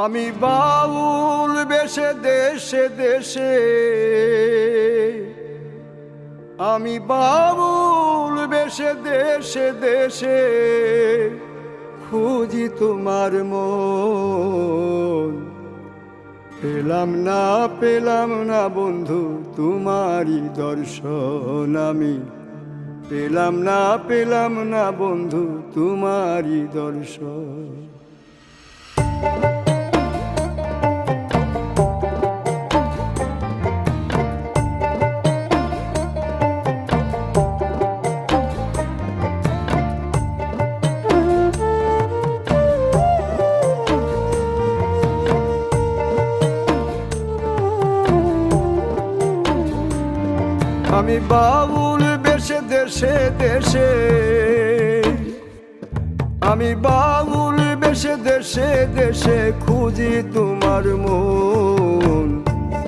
আমি বাউল বেশে দেশে দেশে, আমি বাউল বেশে দেশে দেশে খুঁজি তোমার মন। পেলাম না বন্ধু তোমারই দর্শন, আমি পেলাম না বন্ধু তোমারই দর্শন। আমি বাউল বেশে দেশে দেশে, আমি বাউল বেশে দেশে দেশে খুঁজি তোমার মন।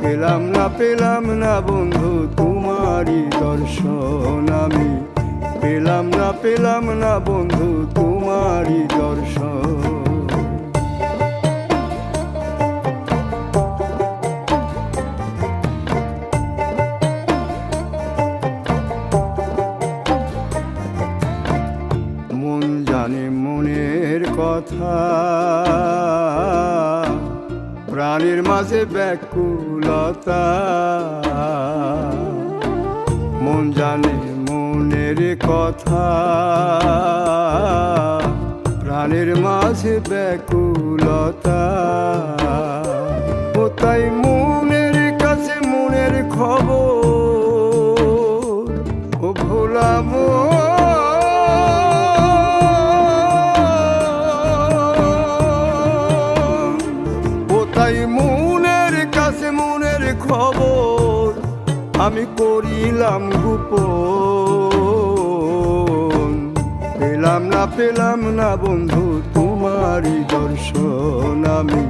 পেলাম না বন্ধু তোমারই দর্শন, আমি পেলাম না বন্ধু তোমারই দর্শন। মন জানে মনের কথা, প্রাণের মাঝে ব্যাকুলতা। মন জানে মনের কথা, প্রাণের মাঝে ব্যাকুলতা। ও তাই মনের কাছে মনের খবর, ও ভোলাবো মনের কাছে মনের খবর আমি করিলাম গোপন। পেলাম না বন্ধু তোমারই দর্শন, আমি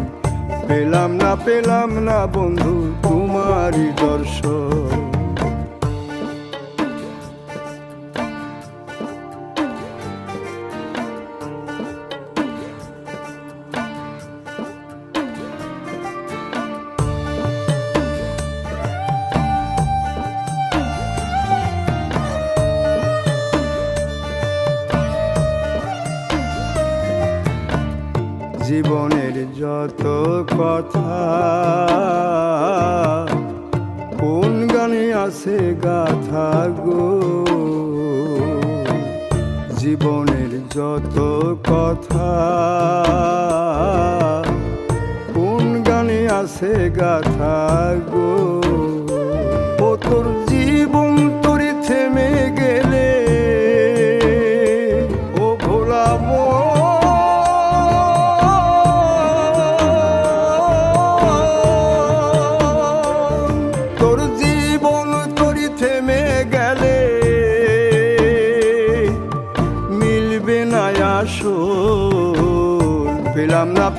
পেলাম না বন্ধু তোমারই দর্শন। জীবনের যত কথা কোন গানে আছে গাথা গো, জীবনের যত কথা কোন গানে আছে গাথা গো। ও তোর জীবন তোরে থেমে গেলে, ও ভোলাবো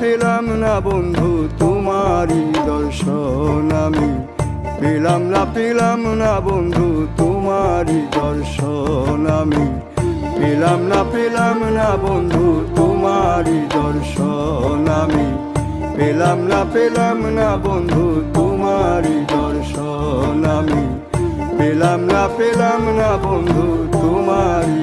পেলাম না বন্ধু তোমারই দর্শন, আমি পেলাম না বন্ধু তোমারই দর্শন। আমি পেলাম না বন্ধু তোমারই দর্শন, আমি পেলাম না বন্ধু তোমারই দর্শন। আমি পেলাম না বন্ধু তোমারই